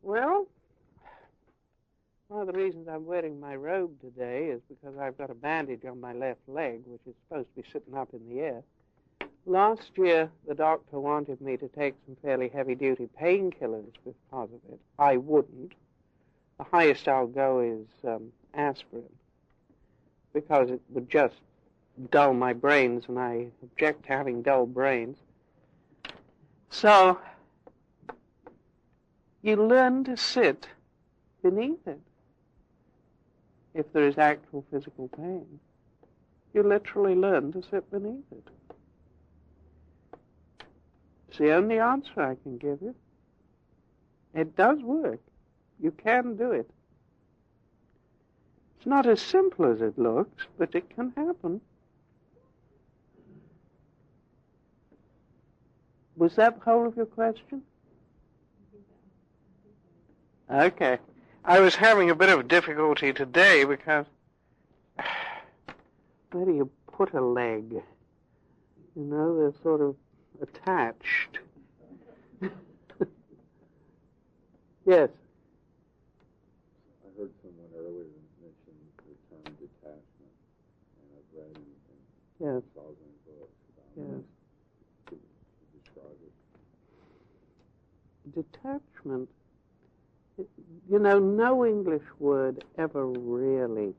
Well, one of the reasons I'm wearing my robe today is because I've got a bandage on my left leg, which is supposed to be sitting up in the air. Last year, the doctor wanted me to take some fairly heavy-duty painkillers because of it. I wouldn't. The highest I'll go is aspirin, because it would just dull my brains, and I object to having dull brains. So, you learn to sit beneath it. If there is actual physical pain, you literally learn to sit beneath it. It's the only answer I can give you. It does work. You can do it. It's not as simple as it looks, but it can happen. Was that the whole of your question? Okay. I was having a bit of difficulty today because where do you put a leg? You know, they're sort of attached. Yes. I heard someone earlier mention the term detachment, and I've read in Solomon books about it. To describe it. Detachment. You know, no English word ever really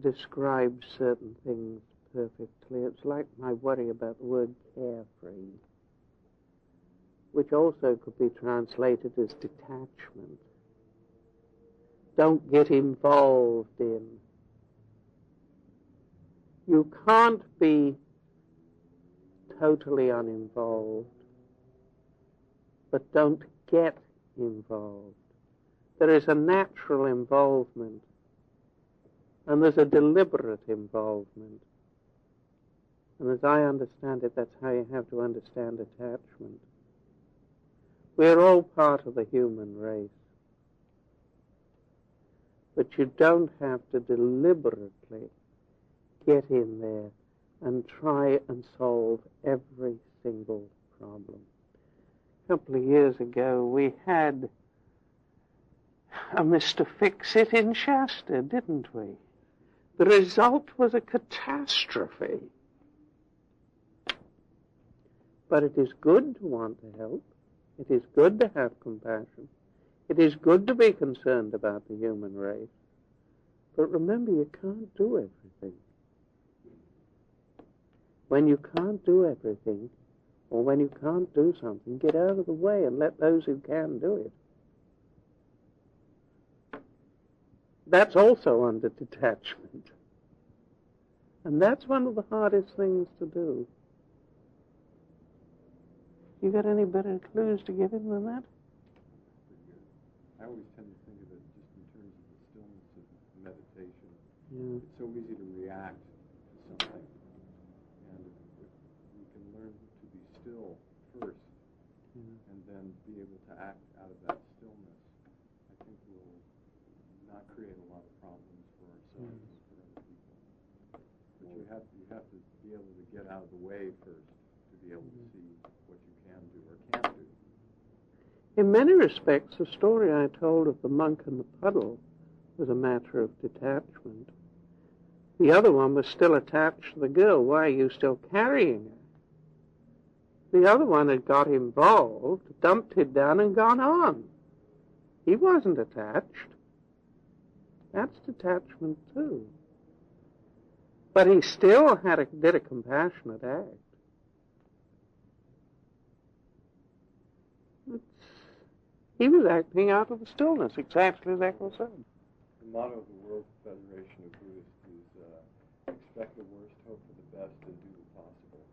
describes certain things perfectly. It's like my worry about the word carefree, which also could be translated as detachment. Don't get involved in. You can't be totally uninvolved, but don't get involved. There is a natural involvement, and there's a deliberate involvement. And as I understand it, that's how you have to understand attachment. We're all part of the human race. But you don't have to deliberately get in there and try and solve every single problem. A couple of years ago, we had a Mr. Fix-It in Shasta, didn't we? The result was a catastrophe. But it is good to want to help. It is good to have compassion. It is good to be concerned about the human race. But remember, you can't do everything. When you can't do everything, or when you can't do something, get out of the way and let those who can do it. That's also under detachment. And that's one of the hardest things to do. You got any better clues to give him than that? I always tend to think of it just in terms of the stillness of meditation. Yeah. It's so easy to react to something. And if we can learn to be still first, and then be able to act out of that stillness, I think we'll not create a lot of problems for ourselves and for other people. But you have to be able to get out of the way first to be able to see what you can do or can't do. In many respects, the story I told of the monk and the puddle was a matter of detachment. The other one was still attached to the girl. Why are you still carrying her? The other one had got involved, dumped it down, and gone on. He wasn't attached. That's detachment too. But he still did a compassionate act. He was acting out of the stillness, exactly as Echo said. The motto of the World Federation of Buddhists is expect the worst, hope for the best, and do the possible.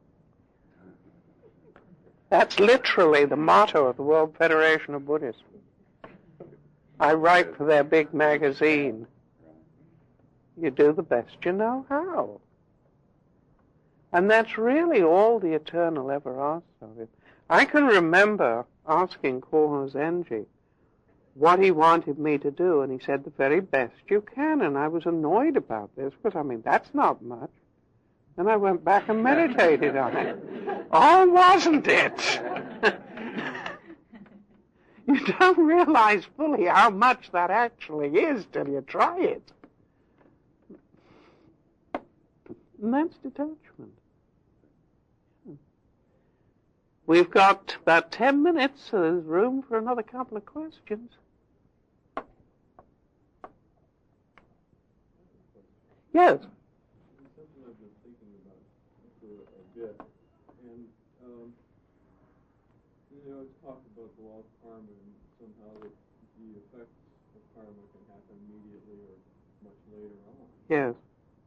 That's literally the motto of the World Federation of Buddhists. I write for their big magazine. You do the best you know how. And that's really all the Eternal ever asks of you. I can remember asking Kōhō Zenji what he wanted me to do, and he said, the very best you can, and I was annoyed about this, because, that's not much. Then I went back and meditated on it. Oh, wasn't it? You don't realize fully how much that actually is till you try it. And that's detachment. We've got about 10 minutes, so there's room for another couple of questions. Yes? It's something I've been thinking about for a bit. And, it's talked about the law of karma and somehow that the effects of karma can happen immediately or much later on. Yes.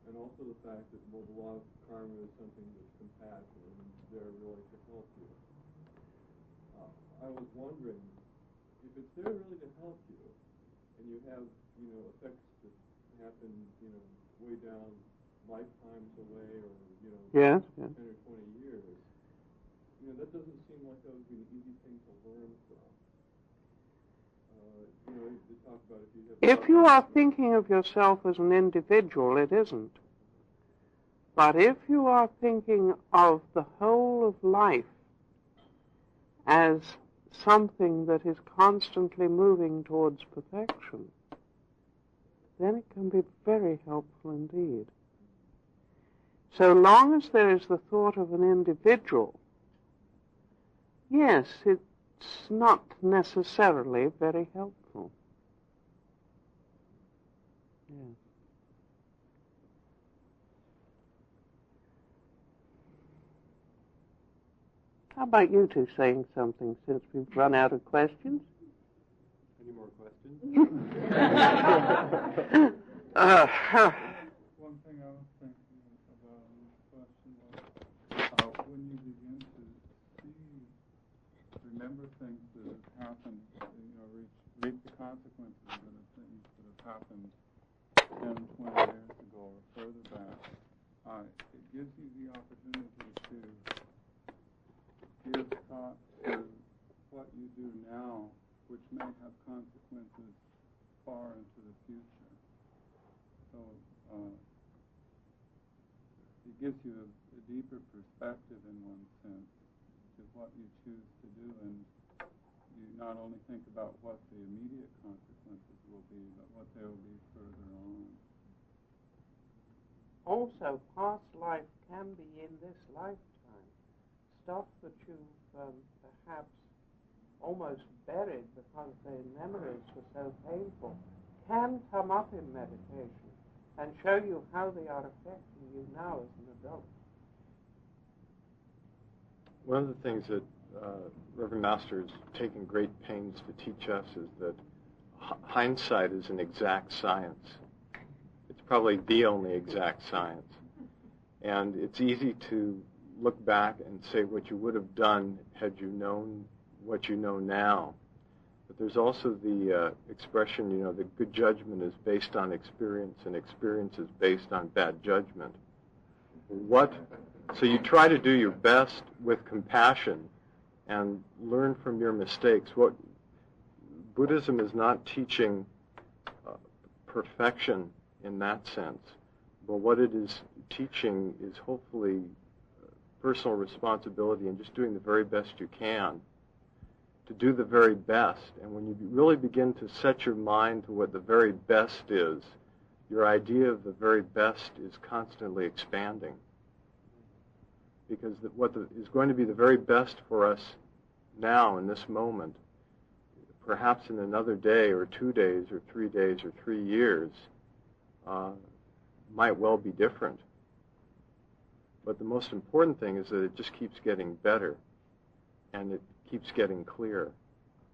And also the fact that, the law of karma is something that's compassionate and there really to help you. I was wondering, if it's there really to help you, and you have, effects that happen, way down lifetimes away or, Yes. 10 or 20 years, that doesn't seem like that would be an easy thing to learn from. They talk about if you are thinking of yourself as an individual, it isn't. But if you are thinking of the whole of life as something that is constantly moving towards perfection, then it can be very helpful indeed. So long as there is the thought of an individual, yes, it's not necessarily very helpful. Yeah. How about you two saying something since we've run out of questions? Any more questions? One thing I was thinking about in this question was when you begin to remember things that have happened, reap the consequences of the things that have happened 10, 20 years ago or further back, it gives you the opportunity to give thought to what you do now, which may have consequences far into the future. So it gives you a deeper perspective in one sense to what you choose to do, and you not only think about what the immediate consequences will be, but what they will be further on. Also, past life can be in this lifetime. Stuff that you've perhaps almost buried because the memories were so painful can come up in meditation and show you how they are affecting you now as an adult. One of the things that Reverend Master has taken great pains to teach us is that hindsight is an exact science. It's probably the only exact science. And it's easy to look back and say what you would have done had you known what you know now. But there's also the expression, that good judgment is based on experience and experience is based on bad judgment. So you try to do your best with compassion and learn from your mistakes. What Buddhism is not teaching perfection in that sense, but what it is teaching is hopefully personal responsibility and just doing the very best you can to do the very best. And when you really begin to set your mind to what the very best is, your idea of the very best is constantly expanding. Because what is going to be the very best for us now in this moment, perhaps in another day or 2 days or 3 days or 3 years, might well be different. But the most important thing is that it just keeps getting better and it keeps getting clear.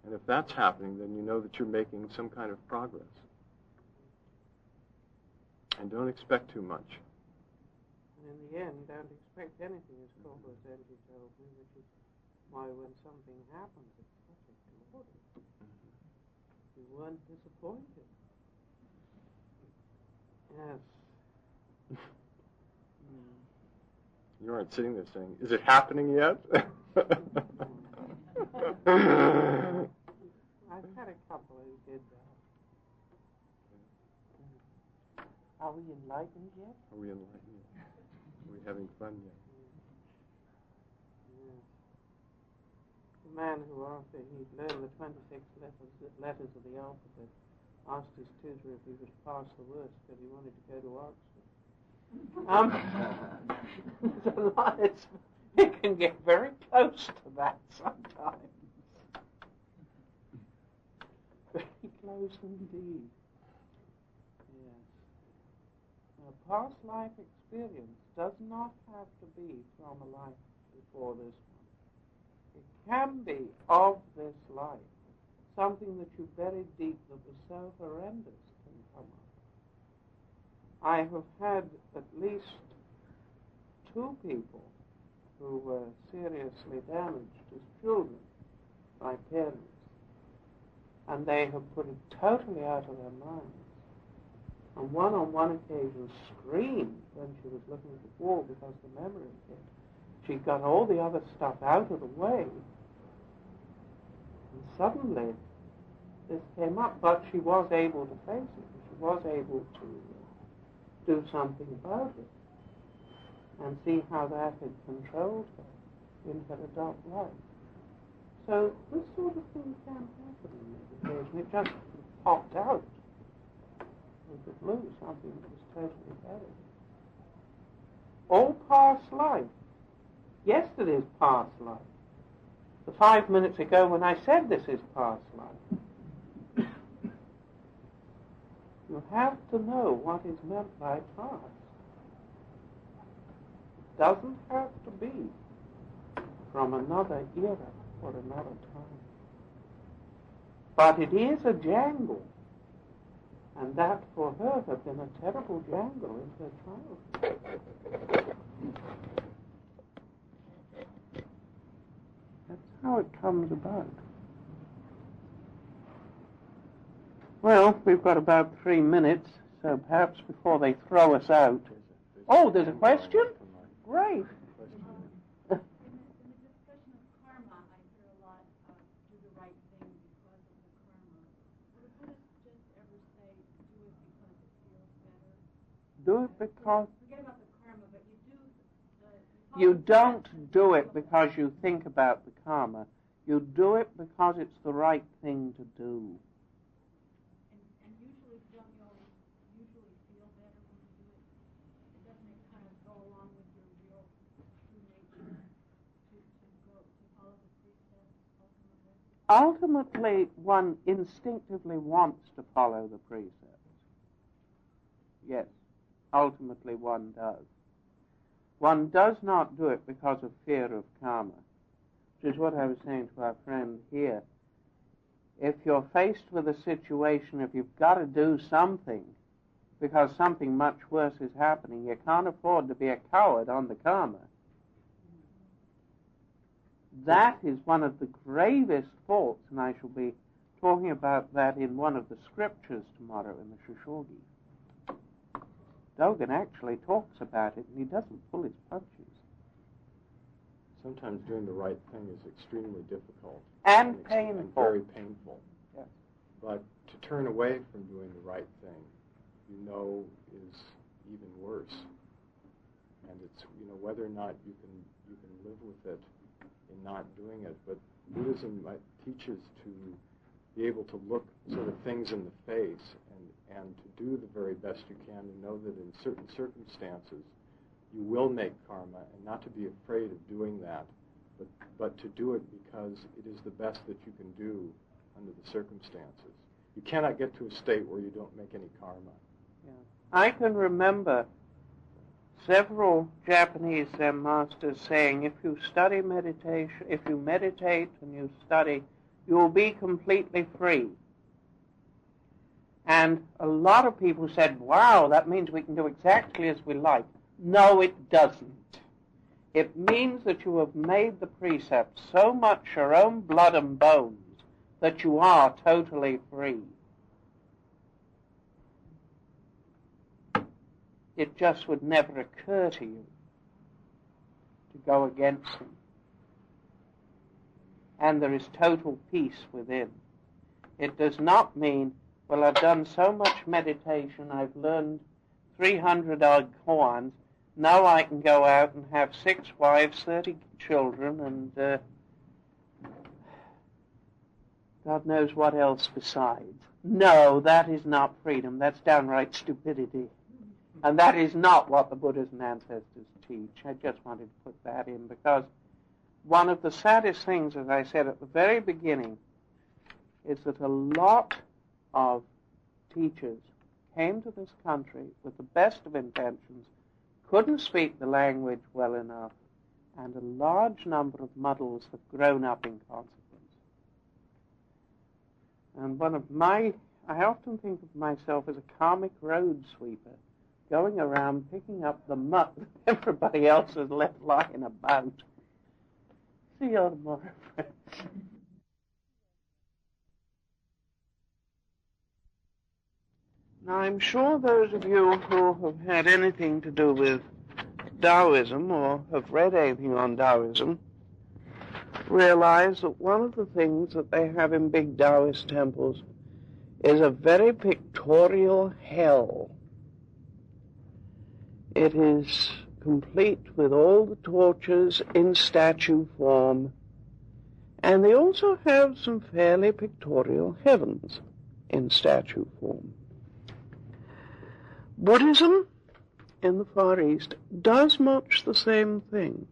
And if that's happening, then you know that you're making some kind of progress. And don't expect too much. And in the end, don't expect anything, as Corporal Zenji told me, which is why when something happens, it's such a glory. You weren't disappointed. Yes. You aren't sitting there saying, is it happening yet? I've had a couple who did that. Are we enlightened yet? Are we enlightened yet? Are we having fun yet? The man who, after he'd learned the 26 letters of the alphabet, asked his tutor if he would pass the worst because he wanted to go to Oxford. It can get very close to that sometimes. Very close indeed. Yes. A past life experience does not have to be from a life before this one. It can be of this life. Something that you buried deep that was so horrendous can come up. I have had at least 2 people who were seriously damaged as children by parents, and they have put it totally out of their minds. And one on one occasion screamed when she was looking at the wall because the memory came. She got all the other stuff out of the way, and suddenly this came up, but she was able to face it. She was able to do something about it and see how that had controlled her in her adult life. So this sort of thing can happen in meditation. It just popped out with the blue, something that was totally buried. All past life. Yesterday's past life. The 5 minutes ago when I said this is past life. You have to know what is meant by past. It doesn't have to be from another era or another time. But it is a jangle, and that for her had been a terrible jangle in her childhood. That's how it comes about. Well, we've got about 3 minutes, so perhaps before they throw us out. Oh, there's a question? Great. In the discussion of karma, I hear a lot of do the right thing because of the karma. Would a Buddhist just ever say, do it because it feels better? Do it because... Forget about the karma, but you do... You don't do it because you think about the karma. You do it because it's the right thing to do. And usually, don't you always usually feel better when you do it? Doesn't it kind of go along with your real true nature to follow the precepts ultimately? Ultimately, one instinctively wants to follow the precepts. Yes, ultimately one does. One does not do it because of fear of karma, which is what I was saying to our friend here. If you're faced with a situation, if you've got to do something because something much worse is happening, you can't afford to be a coward on the karma. That is one of the gravest faults, and I shall be talking about that in one of the scriptures tomorrow in the Shushogi. Dogen actually talks about it, and he doesn't pull his punches. Sometimes doing the right thing is extremely difficult. And painful. And very painful. Yes. But to turn away from doing the right thing, you know, is even worse. And it's, you know, whether or not you can live with it in not doing it. But Buddhism teaches to be able to look sort of things in the face and to do the very best you can, and know that in certain circumstances you will make karma, and not to be afraid of doing that, but to do it because it is the best that you can do under the circumstances. You cannot get to a state where you don't make any karma. Yeah. I can remember several Japanese Zen masters saying, if you study meditation, if you meditate and you study, you will be completely free. And a lot of people said, wow, that means we can do exactly as we like. No, it doesn't. It means that you have made the precepts so much your own blood and bones that you are totally free. It just would never occur to you to go against them. And there is total peace within. It does not mean, well, I've done so much meditation, I've learned 300-odd koans, now I can go out and have 6 wives, 30 children, and God knows what else besides. No, that is not freedom. That's downright stupidity. And that is not what the Buddhas and ancestors teach. I just wanted to put that in because one of the saddest things, as I said at the very beginning, is that a lot of teachers came to this country with the best of intentions, couldn't speak the language well enough, and a large number of muddles have grown up in consequence. And I often think of myself as a karmic road sweeper, going around picking up the muck that everybody else has left lying about. See you tomorrow, friends. Now, I'm sure those of you who have had anything to do with Taoism or have read anything on Taoism realize that one of the things that they have in big Taoist temples is a very pictorial hell. It is complete with all the tortures in statue form, and they also have some fairly pictorial heavens in statue form. Buddhism in the Far East does much the same thing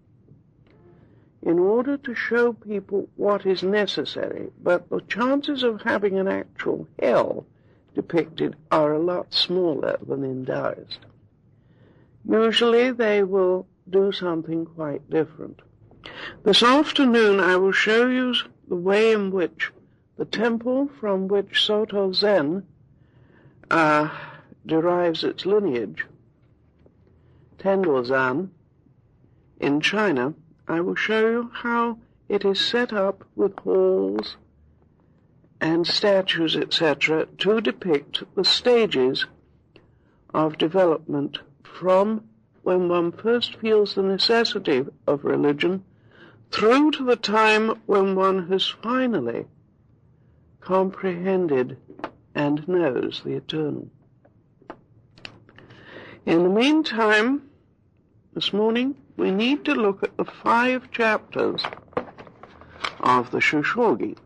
in order to show people what is necessary, but the chances of having an actual hell depicted are a lot smaller than in Taoist. Usually they will do something quite different. This afternoon I will show you the way in which the temple from which Soto Zen derives its lineage, Tendozan, in China, I will show you how it is set up with halls and statues, etc., to depict the stages of development from when one first feels the necessity of religion through to the time when one has finally comprehended and knows the eternal. In the meantime, this morning, we need to look at the 5 chapters of the Shushogi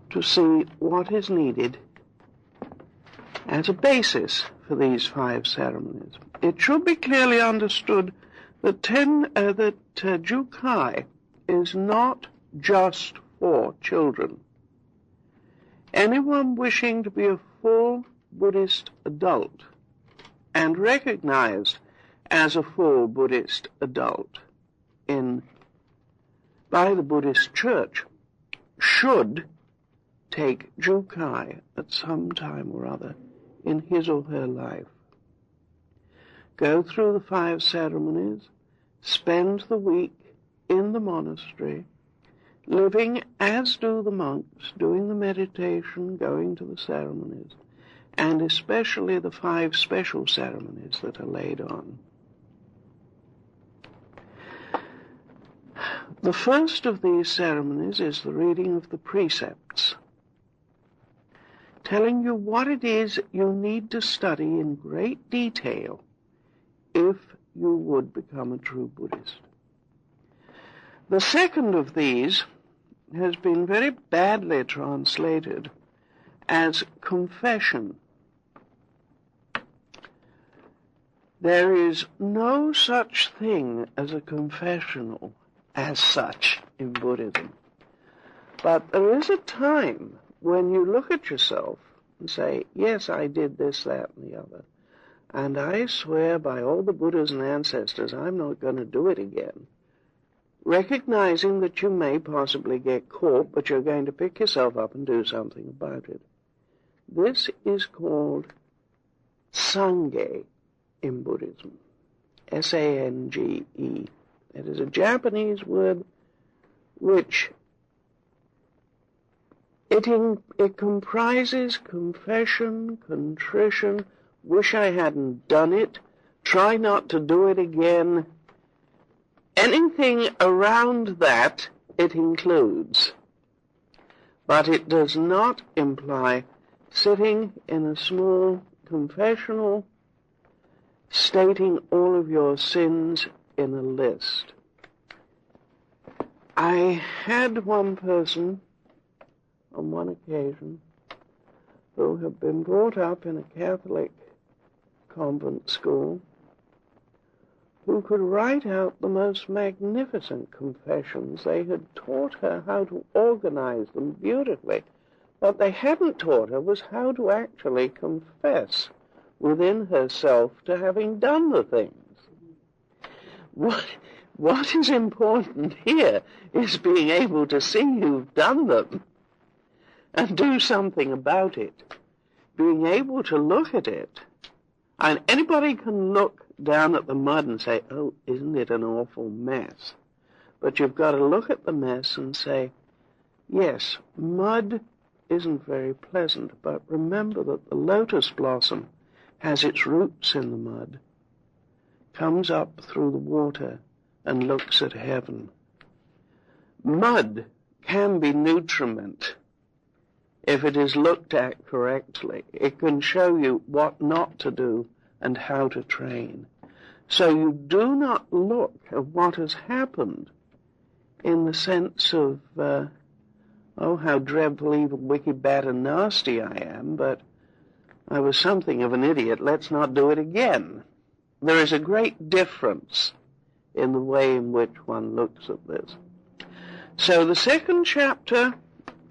to see what is needed as a basis for these 5 ceremonies. It should be clearly understood that Jukai is not just for children. Anyone wishing to be a full Buddhist adult and recognized as a full Buddhist adult by the Buddhist Church should take Jukai at some time or other in his or her life. Go through the 5 ceremonies, spend the week in the monastery, living as do the monks, doing the meditation, going to the ceremonies, and especially the 5 special ceremonies that are laid on. The first of these ceremonies is the reading of the precepts, telling you what it is you need to study in great detail if you would become a true Buddhist. The second of these has been very badly translated as confession. There is no such thing as a confessional as such in Buddhism. But there is a time when you look at yourself and say, yes, I did this, that, and the other, and I swear by all the Buddhas and ancestors I'm not going to do it again. Recognizing that you may possibly get caught, but you're going to pick yourself up and do something about it. This is called Sange in Buddhism. S-A-N-G-E. It is a Japanese word which it comprises confession, contrition, wish I hadn't done it, try not to do it again. Anything around that it includes. But it does not imply sitting in a small confessional, stating all of your sins in a list. I had one person on one occasion, who had been brought up in a Catholic convent school, who could write out the most magnificent confessions. They had taught her how to organize them beautifully. What they hadn't taught her was how to actually confess within herself to having done the things. What is important here is being able to see you've done them and do something about it. Being able to look at it. And anybody can look down at the mud and say, oh, isn't it an awful mess? But you've got to look at the mess and say, yes, mud isn't very pleasant, but remember that the lotus blossom has its roots in the mud, comes up through the water and looks at heaven. Mud can be nutriment if it is looked at correctly. It can show you what not to do and how to train. So you do not look at what has happened in the sense of, oh, how dreadful, evil, wicked, bad, and nasty I am, but I was something of an idiot. Let's not do it again. There is a great difference in the way in which one looks at this. So the second chapter,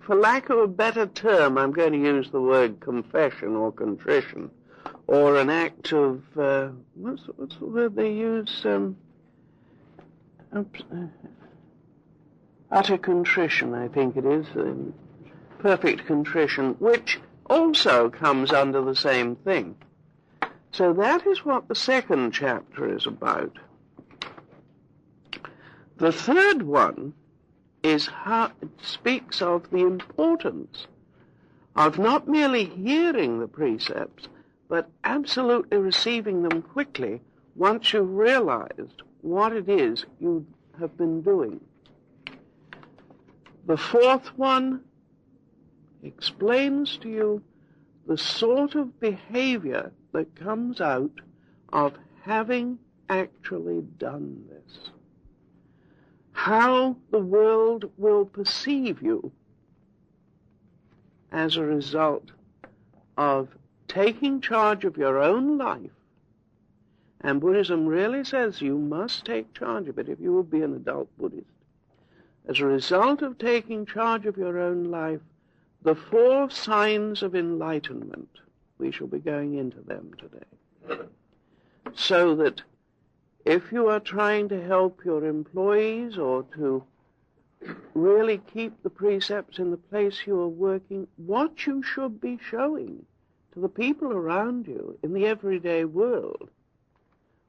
for lack of a better term, I'm going to use the word confession or contrition, or an act of, what's the word they use? Utter contrition, I think it is, perfect contrition, which also comes under the same thing. So that is what the second chapter is about. The third one is how it speaks of the importance of not merely hearing the precepts, but absolutely receiving them quickly once you've realized what it is you have been doing. The fourth one explains to you the sort of behavior that comes out of having actually done this. How the world will perceive you as a result of taking charge of your own life. And Buddhism really says you must take charge of it if you will be an adult Buddhist. As a result of taking charge of your own life, the 4 signs of enlightenment, we shall be going into them today. So that if you are trying to help your employees or to really keep the precepts in the place you are working, what you should be showing to the people around you in the everyday world,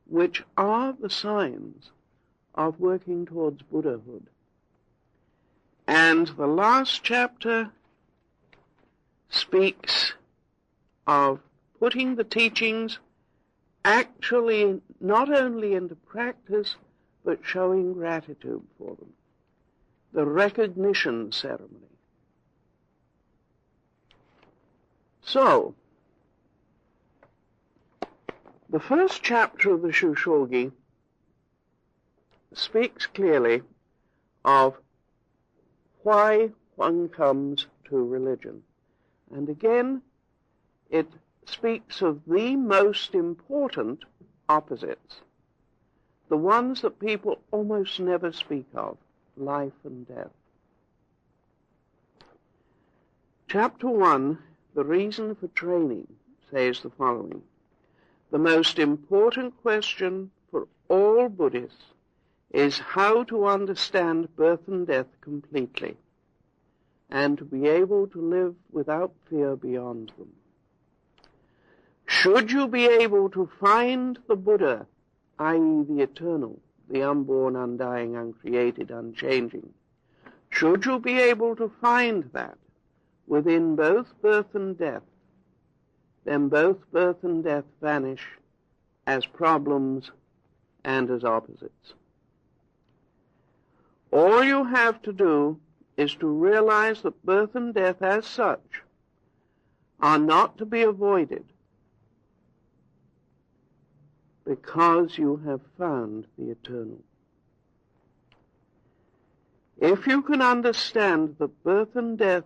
which are the signs of working towards Buddhahood. And the last chapter speaks of putting the teachings actually not only into practice, but showing gratitude for them. The recognition ceremony. So, the first chapter of the Shushogi speaks clearly of why one comes to religion. And again, it speaks of the most important opposites, the ones that people almost never speak of, life and death. Chapter 1, the reason for training, says the following. The most important question for all Buddhists is how to understand birth and death completely, and to be able to live without fear beyond them. Should you be able to find the Buddha, i.e. the eternal, the unborn, undying, uncreated, unchanging, should you be able to find that within both birth and death, then both birth and death vanish as problems and as opposites. All you have to do is to realize that birth and death as such are not to be avoided because you have found the eternal. If you can understand that birth and death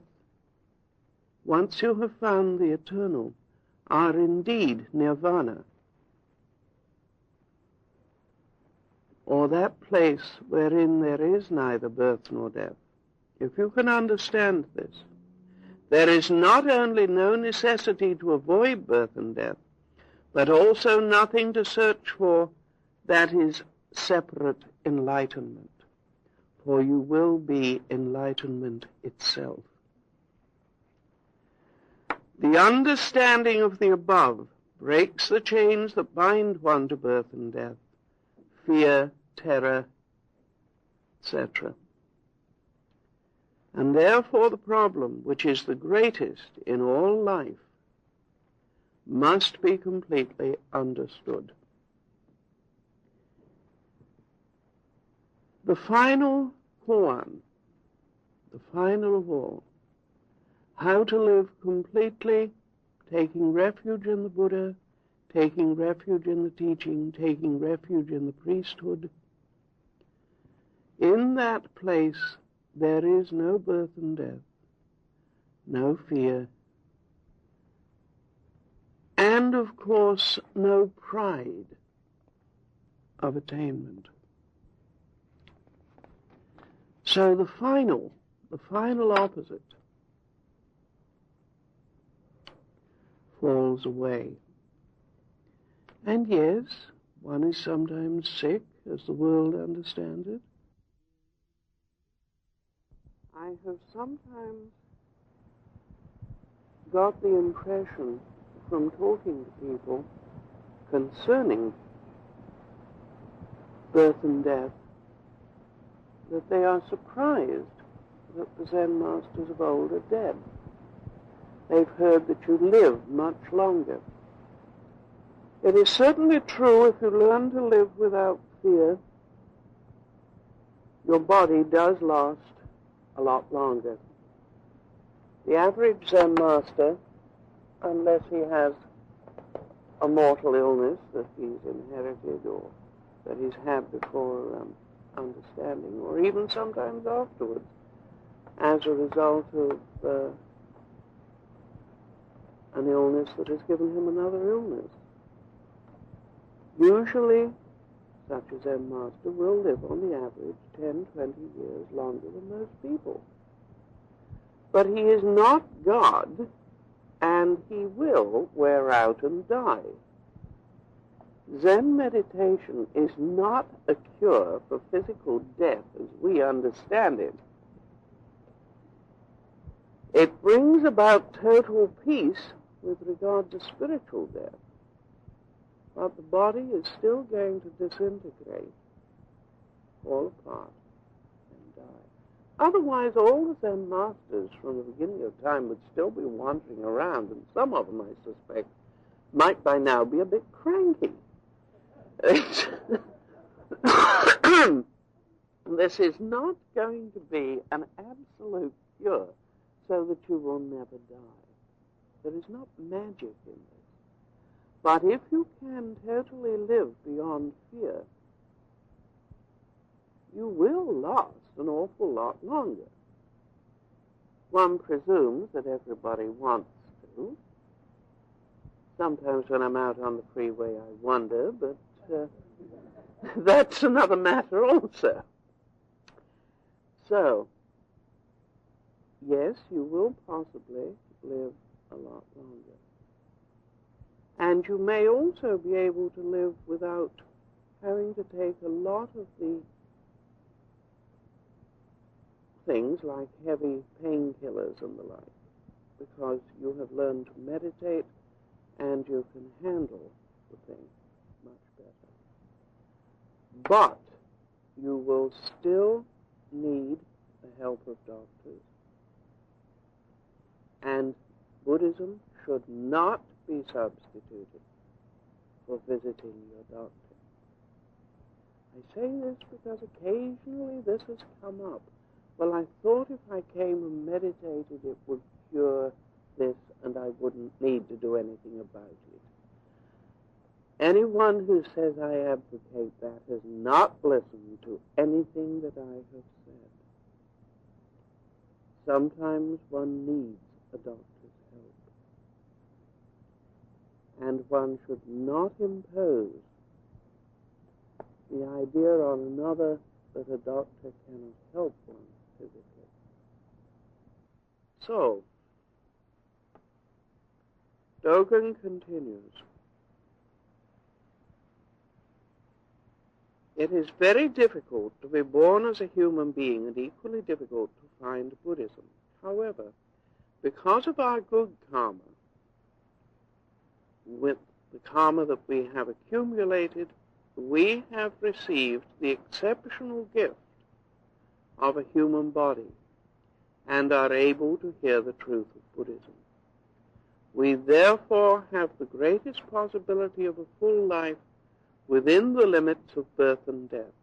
once you have found the eternal, are indeed nirvana, or that place wherein there is neither birth nor death. If you can understand this, there is not only no necessity to avoid birth and death, but also nothing to search for that is separate enlightenment, for you will be enlightenment itself. The understanding of the above breaks the chains that bind one to birth and death, fear, terror, etc. And therefore the problem, which is the greatest in all life, must be completely understood. The final koan, the final of all, how to live completely, taking refuge in the Buddha, taking refuge in the teaching, taking refuge in the priesthood. In that place there is no birth and death, no fear, and of course no pride of attainment. So the final opposite falls away. And yes, one is sometimes sick, as the world understands it. I have sometimes got the impression from talking to people concerning birth and death that they are surprised that the Zen masters of old are dead. They've heard that you live much longer. It is certainly true, if you learn to live without fear, your body does last a lot longer. The average Zen master, unless he has a mortal illness that he's inherited or that he's had before understanding, or even sometimes afterwards, as a result of an illness that has given him another illness. Usually, such a Zen master will live on the average 10, 20 years longer than most people. But he is not God, and he will wear out and die. Zen meditation is not a cure for physical death as we understand it. It brings about total peace with regard to spiritual death, but the body is still going to disintegrate, fall apart, and die. Otherwise, all the Zen masters from the beginning of time would still be wandering around, and some of them, I suspect, might by now be a bit cranky. This is not going to be an absolute cure so that you will never die. There is not magic in this. But if you can totally live beyond fear, you will last an awful lot longer. One presumes that everybody wants to. Sometimes when I'm out on the freeway I wonder, but that's another matter also. So, yes, you will possibly live a lot longer. And you may also be able to live without having to take a lot of the things like heavy painkillers and the like, because you have learned to meditate and you can handle the thing much better. But you will still need the help of doctors. And Buddhism should not be substituted for visiting your doctor. I say this because occasionally this has come up. Well, I thought if I came and meditated it would cure this and I wouldn't need to do anything about it. Anyone who says I advocate that has not listened to anything that I have said. Sometimes one needs a doctor's and one should not impose the idea on another that a doctor cannot help one physically. So, Dogen continues, it is very difficult to be born as a human being and equally difficult to find Buddhism. However, because of our good karma, with the karma that we have accumulated, we have received the exceptional gift of a human body and are able to hear the truth of Buddhism. We therefore have the greatest possibility of a full life within the limits of birth and death.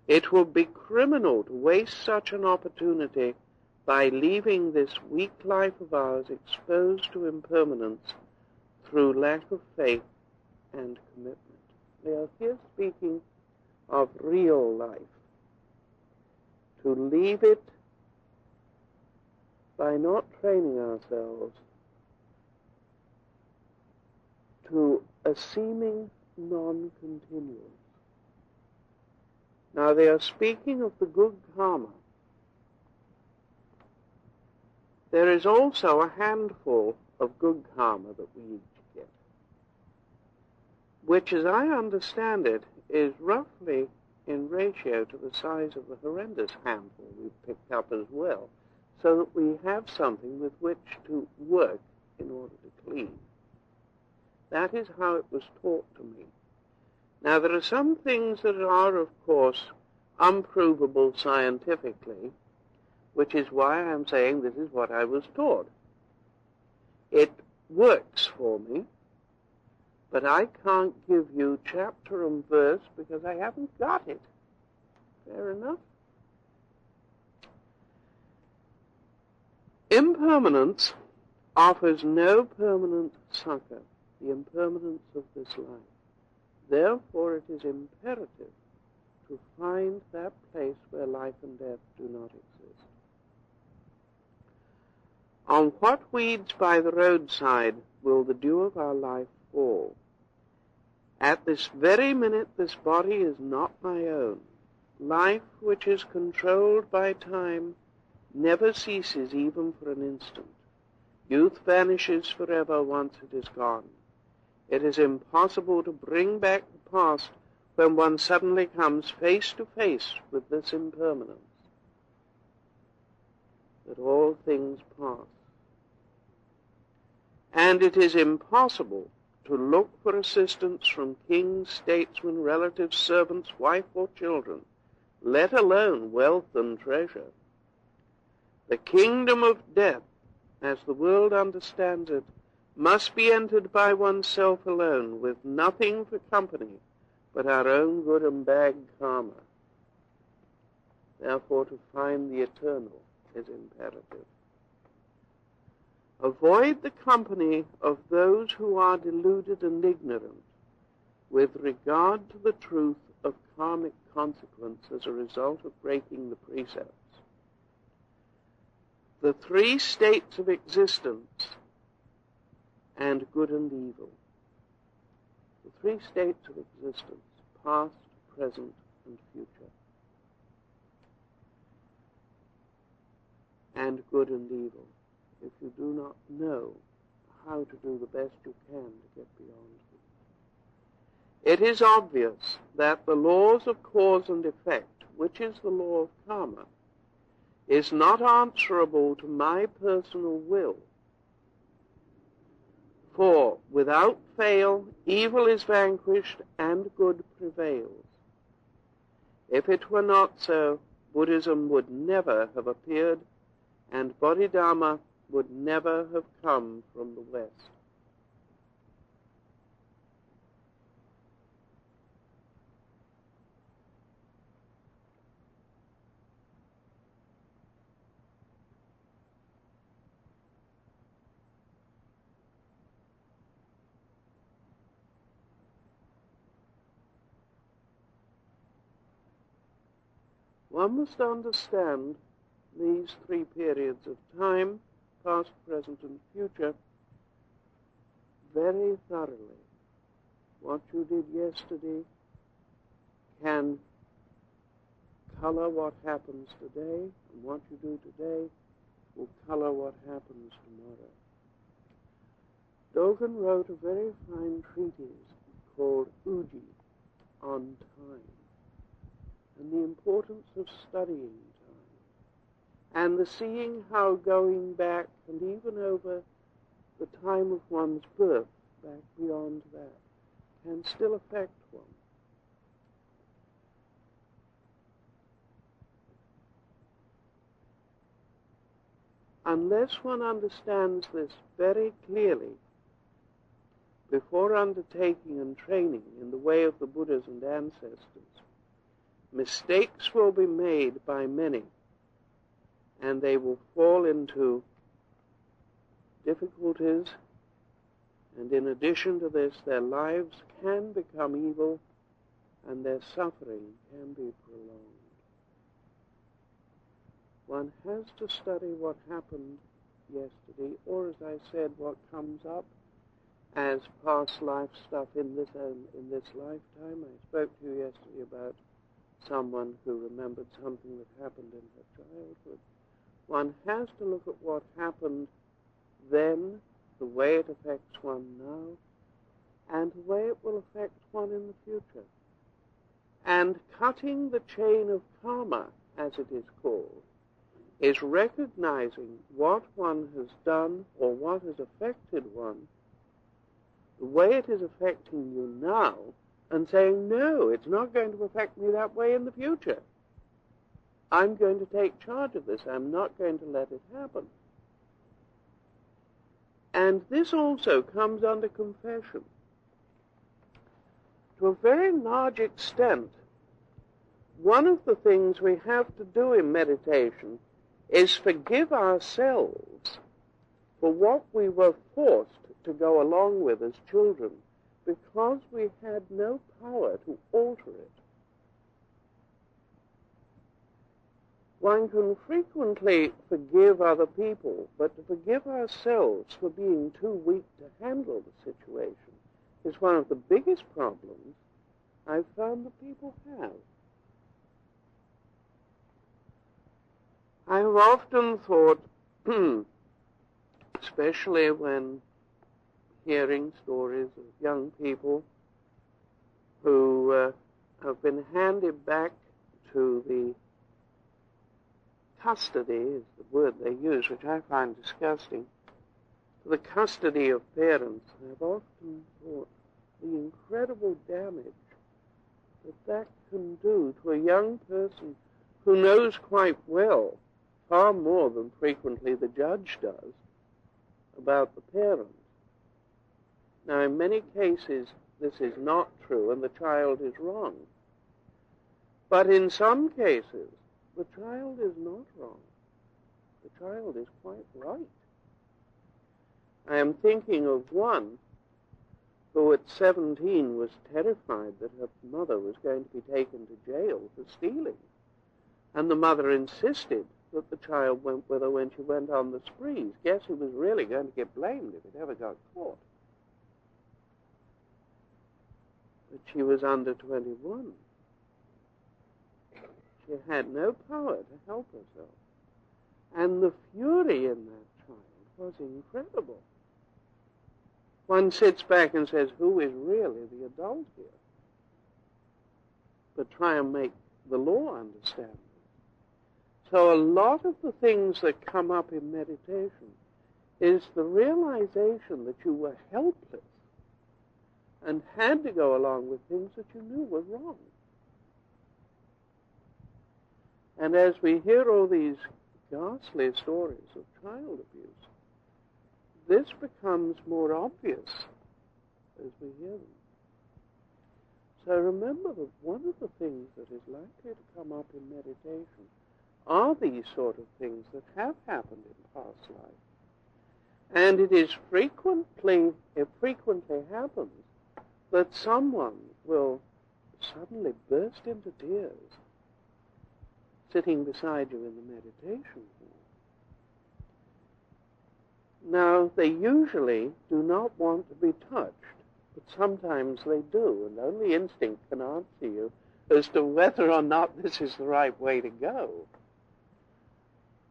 It would be criminal to waste such an opportunity by leaving this weak life of ours exposed to impermanence through lack of faith and commitment. We are here speaking of real life. To leave it by not training ourselves to a seeming non-continuance. Now they are speaking of the good karma. There is also a handful of good karma that we each get, which, as I understand it, is roughly in ratio to the size of the horrendous handful we've picked up as well, so that we have something with which to work in order to clean. That is how it was taught to me. Now, there are some things that are, of course, unprovable scientifically, which is why I'm saying this is what I was taught. It works for me, but I can't give you chapter and verse because I haven't got it. Fair enough? Impermanence offers no permanent succor, the impermanence of this life. Therefore, it is imperative to find that place where life and death do not exist. On what weeds by the roadside will the dew of our life fall? At this very minute, this body is not my own. Life, which is controlled by time, never ceases even for an instant. Youth vanishes forever once it is gone. It is impossible to bring back the past when one suddenly comes face to face with this impermanence, that all things pass. And it is impossible to look for assistance from kings, statesmen, relatives, servants, wife or children, let alone wealth and treasure. The kingdom of death, as the world understands it, must be entered by oneself alone, with nothing for company but our own good and bad karma. Therefore, to find the eternal is imperative. Avoid the company of those who are deluded and ignorant with regard to the truth of karmic consequence as a result of breaking the precepts. The three states of existence and good and evil. The three states of existence, past, present, and future. And good and evil. If you do not know how to do the best you can to get beyond them. It is obvious that the laws of cause and effect, which is the law of karma, is not answerable to my personal will. For without fail, evil is vanquished and good prevails. If it were not so, Buddhism would never have appeared, and Bodhidharma would never have come from the West. One must understand these three periods of time, past, present, and future, very thoroughly, what you did yesterday can color what happens today, and what you do today will color what happens tomorrow. Dogen wrote a very fine treatise called Uji on time, and the importance of studying time, and the seeing how going back, and even over the time of one's birth, back beyond that, can still affect one. Unless one understands this very clearly before undertaking and training in the way of the Buddhas and ancestors, mistakes will be made by many, and they will fall into difficulties, and in addition to this, their lives can become evil, and their suffering can be prolonged. One has to study what happened yesterday, or as I said, what comes up as past life stuff in this lifetime. I spoke to you yesterday about someone who remembered something that happened in her childhood. One has to look at what happened then, the way it affects one now, and the way it will affect one in the future. And cutting the chain of karma, as it is called, is recognizing what one has done or what has affected one, the way it is affecting you now, and saying, no, it's not going to affect me that way in the future. I'm going to take charge of this. I'm not going to let it happen. And this also comes under confession. To a very large extent, one of the things we have to do in meditation is forgive ourselves for what we were forced to go along with as children, because we had no power to alter it. One can frequently forgive other people, but to forgive ourselves for being too weak to handle the situation is one of the biggest problems I've found that people have. I have often thought, especially when hearing stories of young people who have been handed back to the custody, is the word they use, which I find disgusting, to the custody of parents. I've often thought the incredible damage that can do to a young person who knows quite well, far more than frequently the judge does, about the parents. Now, in many cases, this is not true, and the child is wrong. But in some cases, the child is not wrong. The child is quite right. I am thinking of one who at 17 was terrified that her mother was going to be taken to jail for stealing. And the mother insisted that the child went with her when she went on the sprees. Guess who was really going to get blamed if it ever got caught? But she was under 21. She had no power to help herself. And the fury in that child was incredible. One sits back and says, who is really the adult here? But try and make the law understand this. So a lot of the things that come up in meditation is the realization that you were helpless and had to go along with things that you knew were wrong. And as we hear all these ghastly stories of child abuse, this becomes more obvious as we hear them. So remember that one of the things that is likely to come up in meditation are these sort of things that have happened in past life. And it frequently happens that someone will suddenly burst into tears sitting beside you in the meditation hall. Now, they usually do not want to be touched, but sometimes they do, and only instinct can answer you as to whether or not this is the right way to go.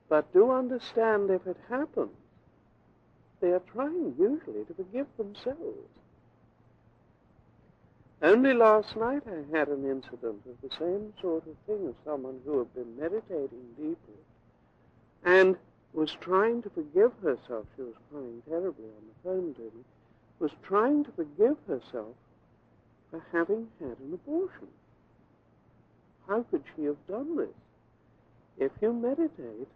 But do understand, if it happens, they are trying usually to forgive themselves. Only last night I had an incident of the same sort of thing, of someone who had been meditating deeply and was trying to forgive herself. She was crying terribly on the phone to me, was trying to forgive herself for having had an abortion. How could she have done this? If you meditate,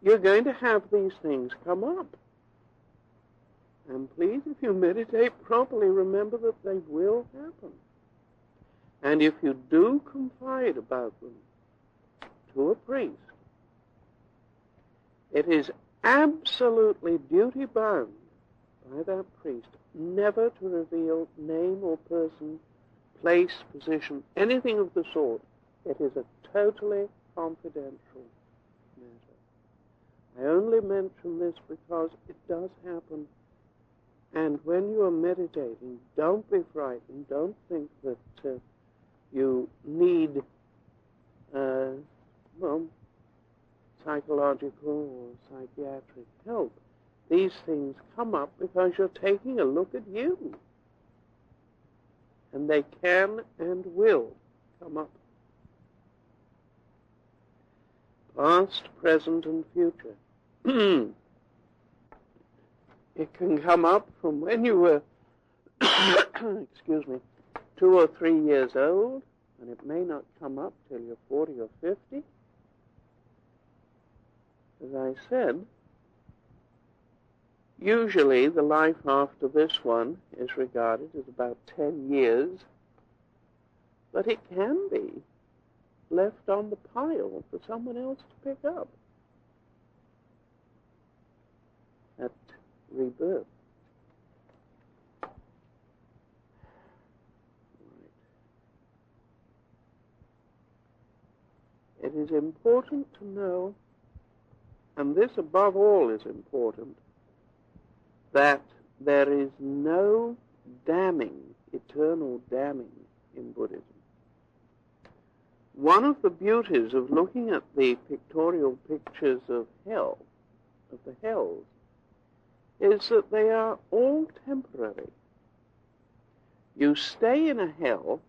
you're going to have these things come up. And please, if you meditate properly, remember that they will happen. And if you do confide about them to a priest, it is absolutely duty-bound by that priest never to reveal name or person, place, position, anything of the sort. It is a totally confidential matter. I only mention this because it does happen. And when you are meditating, don't be frightened. Don't think that you need, psychological or psychiatric help. These things come up because you're taking a look at you. And they can and will come up. Past, present, and future. It can come up from when you were, 2 or 3 years old, and it may not come up till you're 40 or 50. As I said, usually the life after this one is regarded as about 10 years, but it can be left on the pile for someone else to pick up at rebirth. It is important to know, and this above all is important, that there is no damning, eternal damning in Buddhism. One of the beauties of looking at the pictorial pictures of hell, of the hells, is that they are all temporary. You stay in a hell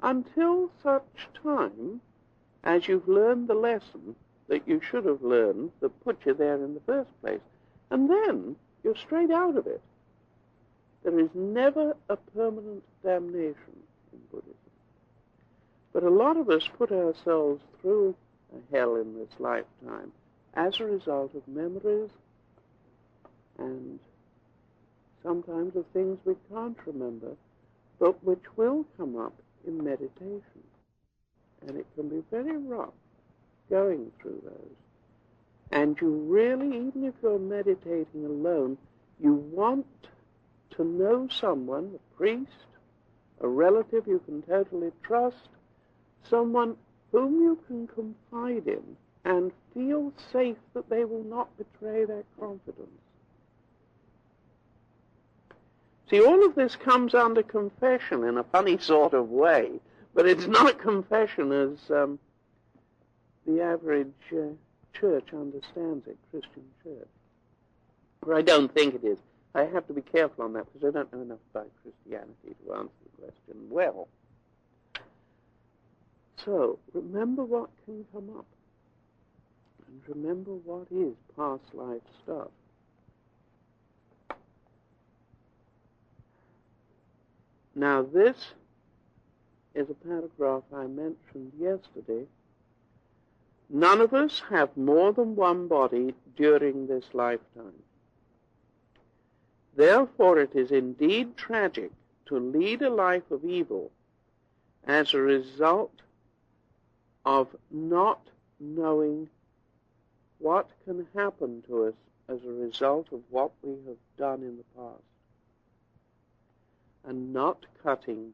until such time as you've learned the lesson that you should have learned that put you there in the first place. And then you're straight out of it. There is never a permanent damnation in Buddhism. But a lot of us put ourselves through a hell in this lifetime as a result of memories and sometimes of things we can't remember, but which will come up in meditation. And it can be very rough going through those. And you really, even if you're meditating alone, you want to know someone, a priest, a relative you can totally trust, someone whom you can confide in and feel safe that they will not betray their confidence. See, all of this comes under confession in a funny sort of way, but it's not confession as the average church understands it, Christian church. Or I don't think it is. I have to be careful on that because I don't know enough about Christianity to answer the question well. So, remember what can come up. And remember what is past life stuff. Now, this is a paragraph I mentioned yesterday. None of us have more than one body during this lifetime. Therefore, it is indeed tragic to lead a life of evil as a result of not knowing what can happen to us as a result of what we have done in the past, and not cutting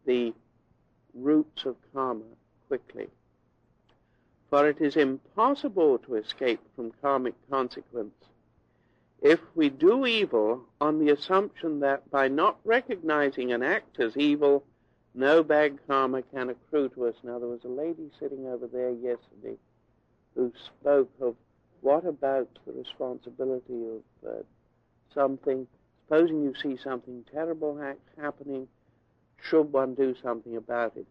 the roots of karma quickly. For it is impossible to escape from karmic consequence if we do evil on the assumption that by not recognizing an act as evil, no bad karma can accrue to us. Now, there was a lady sitting over there yesterday who spoke of what about the responsibility of something. Supposing you see something terrible happening, should one do something about it?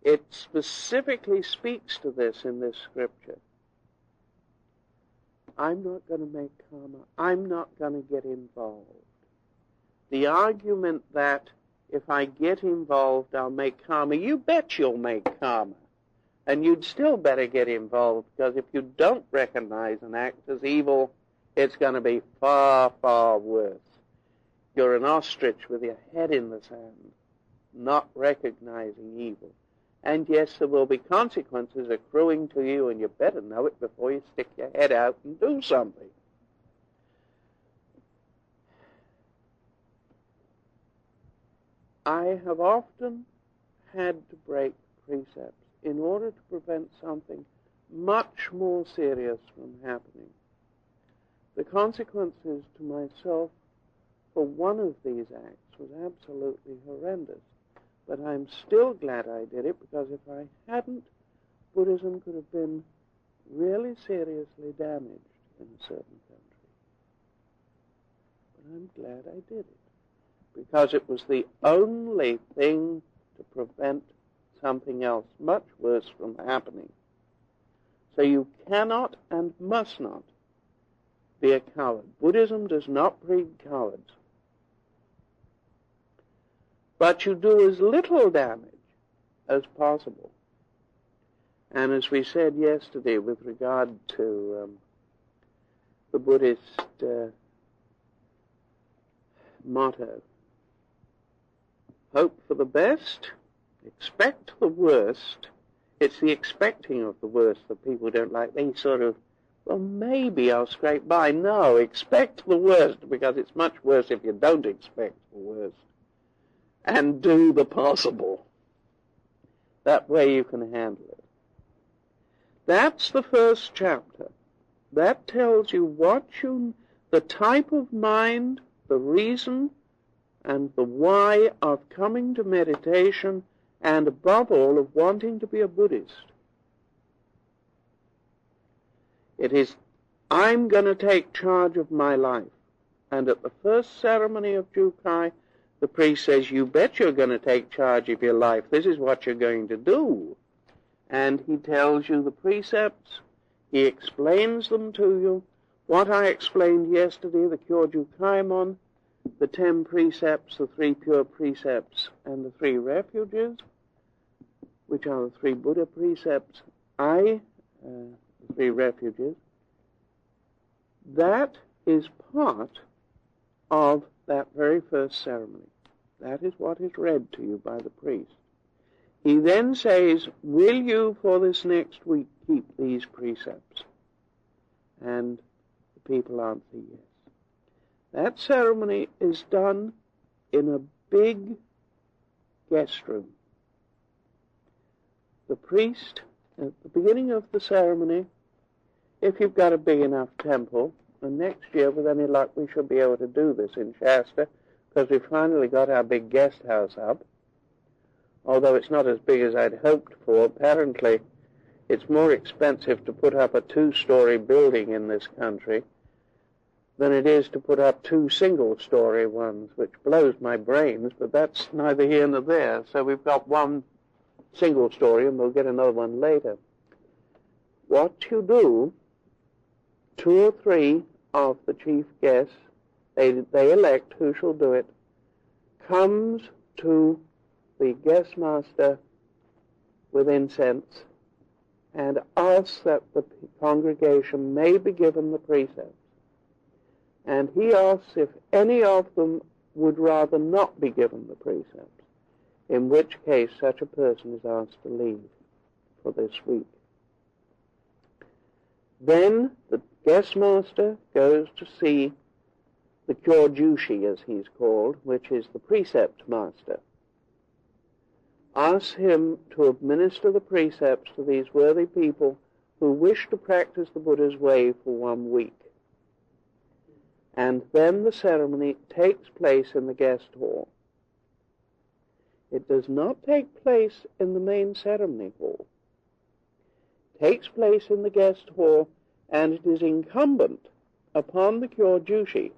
It specifically speaks to this in this scripture. I'm not going to make karma. I'm not going to get involved. The argument that if I get involved, I'll make karma, you bet you'll make karma. And you'd still better get involved, because if you don't recognize an act as evil, it's going to be far, far worse. You're an ostrich with your head in the sand, not recognizing evil. And yes, there will be consequences accruing to you, and you better know it before you stick your head out and do something. I have often had to break precepts in order to prevent something much more serious from happening. The consequences to myself for one of these acts was absolutely horrendous. But I'm still glad I did it, because if I hadn't, Buddhism could have been really seriously damaged in a certain country. But I'm glad I did it, because it was the only thing to prevent something else much worse from happening. So you cannot and must not be a coward. Buddhism does not breed cowards. But you do as little damage as possible. And as we said yesterday with regard to the Buddhist motto, hope for the best, expect the worst. It's the expecting of the worst that people don't like. They sort of, well, maybe I'll scrape by. No, expect the worst, because it's much worse if you don't expect the worst. And do the possible. That way you can handle it. That's the first chapter. That tells you the type of mind, the reason, and the why of coming to meditation, and above all, of wanting to be a Buddhist. It is, I'm going to take charge of my life. And at the first ceremony of Jiyu-Kai, the priest says, you bet you're going to take charge of your life. This is what you're going to do. And he tells you the precepts. He explains them to you. What I explained yesterday, the Kyorju Kaimon, the 10 precepts, the 3 pure precepts, and the 3 refuges, which are the 3 Buddha precepts, the 3 refuges, that is part of that very first ceremony. That is what is read to you by the priest. He then says, will you for this next week keep these precepts? And the people answer yes. That ceremony is done in a big guest room. The priest, at the beginning of the ceremony, if you've got a big enough temple, and next year, with any luck, we should be able to do this in Shasta, because we finally got our big guest house up. Although it's not as big as I'd hoped for. Apparently, it's more expensive to put up a 2-story building in this country than it is to put up 2 single-story ones, which blows my brains, but that's neither here nor there. So we've got 1 single-story, and we'll get another one later. What you do, 2 or 3 of the chief guests, they elect who shall do it, comes to the guest master with incense and asks that the congregation may be given the precepts. And he asks if any of them would rather not be given the precepts, in which case such a person is asked to leave for this week. Then the guest master goes to see the Kyorjushi, as he's called, which is the precept master. Asks him to administer the precepts to these worthy people who wish to practice the Buddha's way for 1 week. And then the ceremony takes place in the guest hall. It does not take place in the main ceremony hall. It takes place in the guest hall, and it is incumbent upon the Kyojushi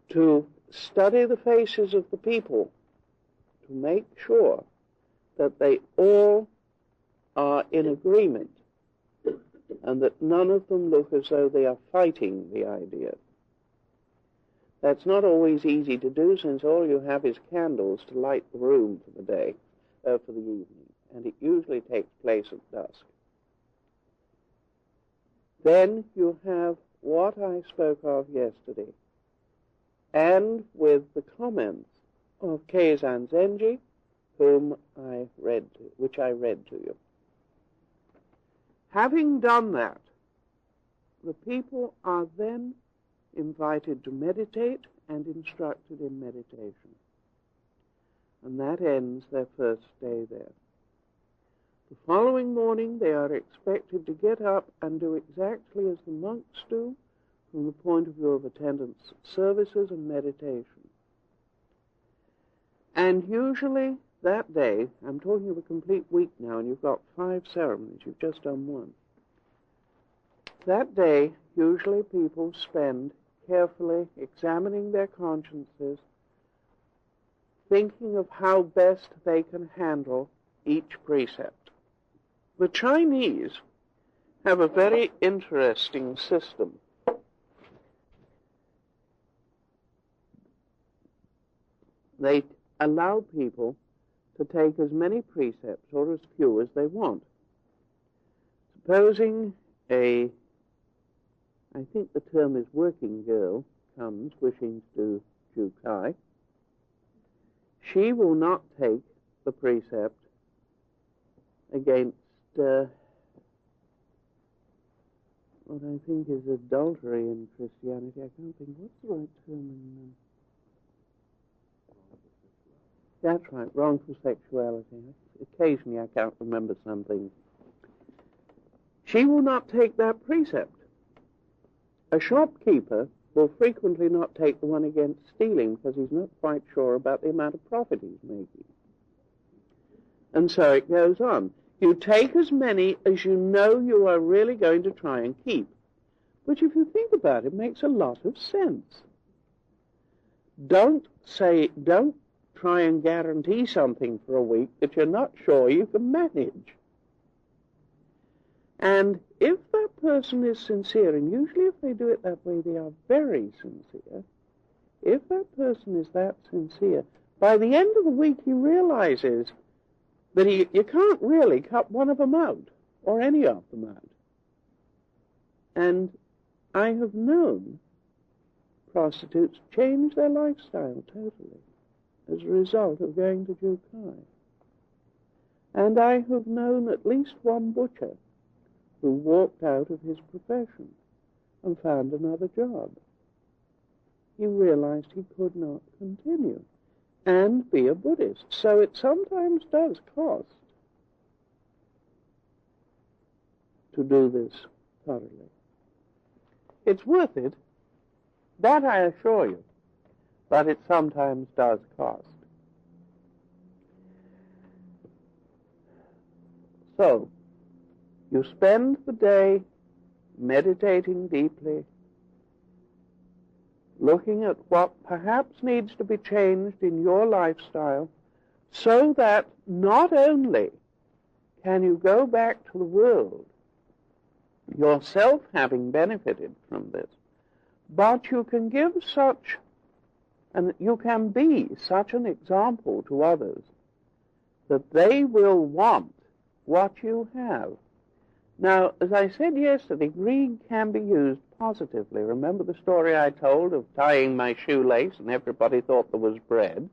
to study the faces of the people to make sure that they all are in agreement and that none of them look as though they are fighting the idea. That's not always easy to do, since all you have is candles to light the room for the day, for the evening, and it usually takes place at dusk. Then you have what I spoke of yesterday, and with the comments of Keizan Zenji, which I read to you. Having done that, the people are then invited to meditate and instructed in meditation. And that ends their first day there. The following morning they are expected to get up and do exactly as the monks do from the point of view of attendance at services and meditation. And usually that day, I'm talking of a complete week now, and you've got 5 ceremonies, you've just done 1. That day, usually people spend carefully examining their consciences, thinking of how best they can handle each precept. The Chinese have a very interesting system. They allow people to take as many precepts or as few as they want. Supposing I think the term is working girl, comes wishing to do Jukai, she will not take the precept against what I think is adultery in Christianity. I can't think, what's the right term in That's right, wrongful sexuality. Occasionally I can't remember something. She will not take that precept. A shopkeeper will frequently not take the one against stealing because he's not quite sure about the amount of profit he's making. And so it goes on. You take as many as you know you are really going to try and keep. Which, if you think about it, makes a lot of sense. Don't try and guarantee something for a week that you're not sure you can manage. And if that person is sincere, and usually if they do it that way, they are very sincere. If that person is that sincere, by the end of the week he realizes that you can't really cut one of them out, or any of them out. And I have known prostitutes change their lifestyle totally as a result of going to Jukai. And I have known at least one butcher who walked out of his profession and found another job. He realized he could not continue and be a Buddhist. So it sometimes does cost to do this thoroughly. It's worth it, that I assure you, but it sometimes does cost. So, you spend the day meditating deeply, looking at what perhaps needs to be changed in your lifestyle, so that not only can you go back to the world, yourself having benefited from this, but you can give such, and you can be such an example to others that they will want what you have. Now, as I said yesterday, greed can be used positively. Remember the story I told of tying my shoelace and everybody thought there was bread?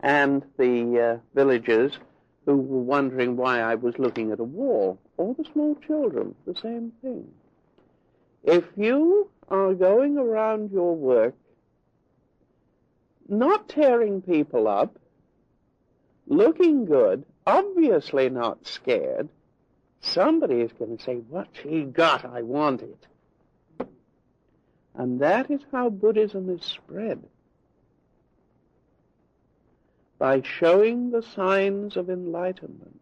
And the villagers who were wondering why I was looking at a wall, or the small children, the same thing. If you are going around your work, not tearing people up, looking good, obviously not scared, somebody is going to say, what she got, I want it. And that is how Buddhism is spread. By showing the signs of enlightenment.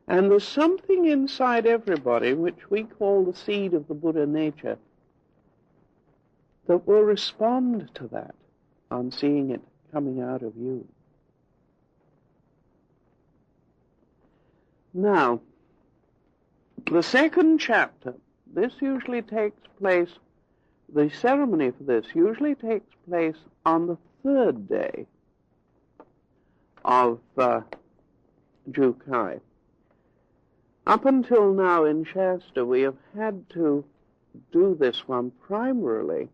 And there's something inside everybody which we call the seed of the Buddha nature that will respond to that on seeing it coming out of you. Now, the second chapter, this usually takes place, the ceremony for this usually takes place on the third day of Jiyu-Kai. Up until now in Shasta, we have had to do this one primarily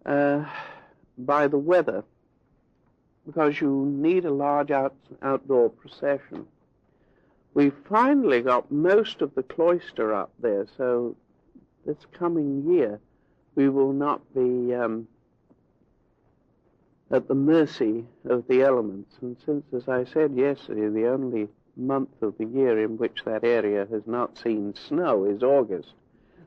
by the weather, because you need a large outdoor procession. We finally got most of the cloister up there, so this coming year we will not be at the mercy of the elements. And since, as I said yesterday, the only month of the year in which that area has not seen snow is August,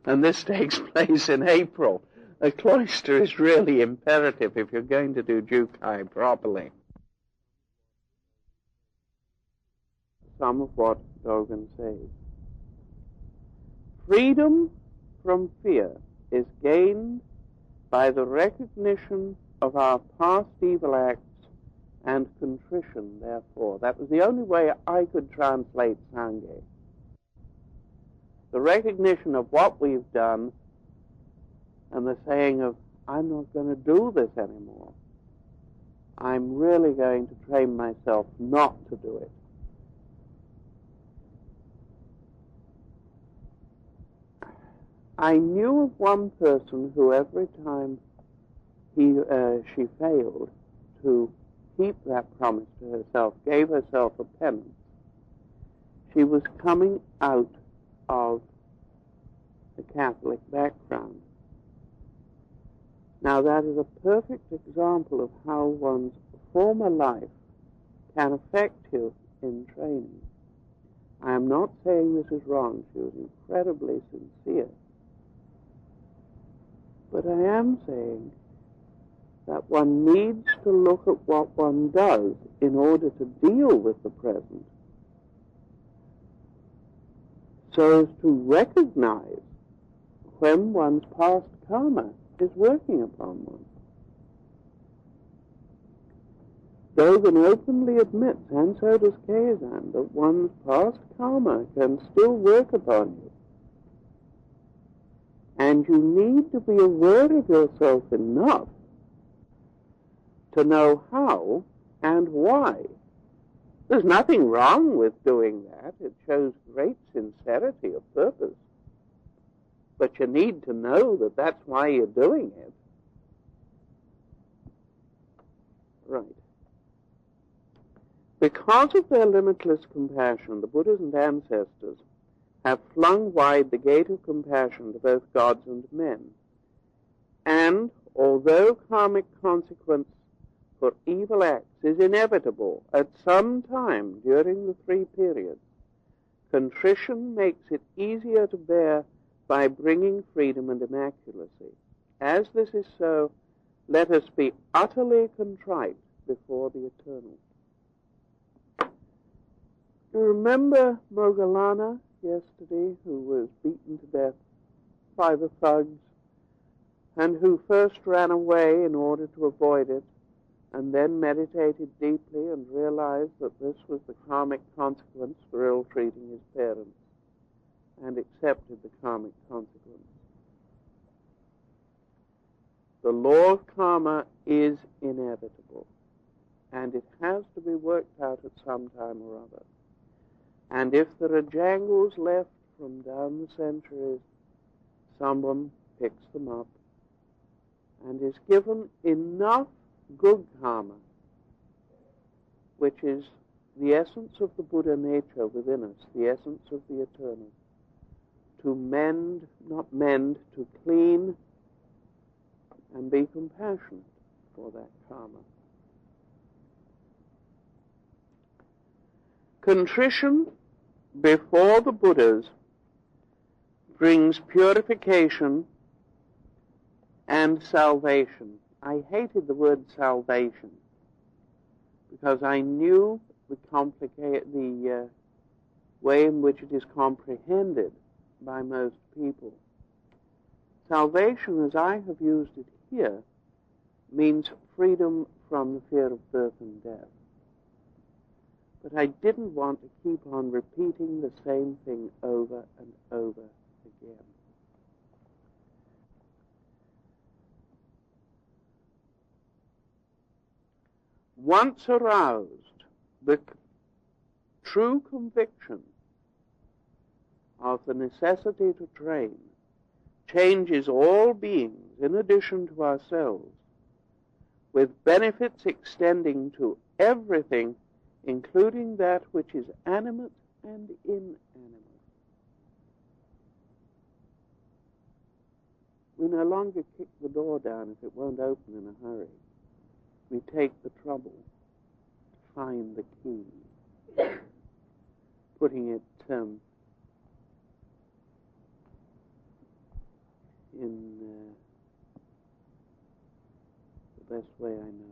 and this takes place in April, a cloister is really imperative if you're going to do Jiyu-Kai properly. Some of what Dogen says. Freedom from fear is gained by the recognition of our past evil acts and contrition, therefore. That was the only way I could translate Sangye. The recognition of what we've done and the saying of, I'm not going to do this anymore. I'm really going to train myself not to do it. I knew of one person who every time she failed to keep that promise to herself, gave herself a penance, she was coming out of the Catholic background. Now that is a perfect example of how one's former life can affect you in training. I am not saying this is wrong. She was incredibly sincere. But I am saying that one needs to look at what one does in order to deal with the present, so as to recognize when one's past karma is working upon one. Dogen openly admits, and so does Kazan, that one's past karma can still work upon you. And you need to be aware of yourself enough to know how and why. There's nothing wrong with doing that. It shows great sincerity of purpose. But you need to know that that's why you're doing it. Right. Because of their limitless compassion, the Buddhas and ancestors have flung wide the gate of compassion to both gods and men. And although karmic consequence for evil acts is inevitable at some time during the 3 periods, contrition makes it easier to bear by bringing freedom and immaculacy. As this is so, let us be utterly contrite before the Eternal. You remember Moggallana yesterday, who was beaten to death by the thugs, and who first ran away in order to avoid it, and then meditated deeply and realized that this was the karmic consequence for ill-treating his parents, and accepted the karmic consequence. The law of karma is inevitable, and it has to be worked out at some time or other. And if there are jangles left from down the centuries, someone picks them up and is given enough good karma, which is the essence of the Buddha nature within us, the essence of the Eternal, to mend, not mend, to clean and be compassionate for that karma. Contrition before the Buddhas brings purification and salvation. I hated the word salvation because I knew the way in which it is comprehended by most people. Salvation, as I have used it here, means freedom from the fear of birth and death. But I didn't want to keep on repeating the same thing over and over again. Once aroused, the true conviction of the necessity to train changes all beings in addition to ourselves, with benefits extending to everything, including that which is animate and inanimate. We no longer kick the door down if it won't open in a hurry. We take the trouble to find the key, putting it in the best way I know.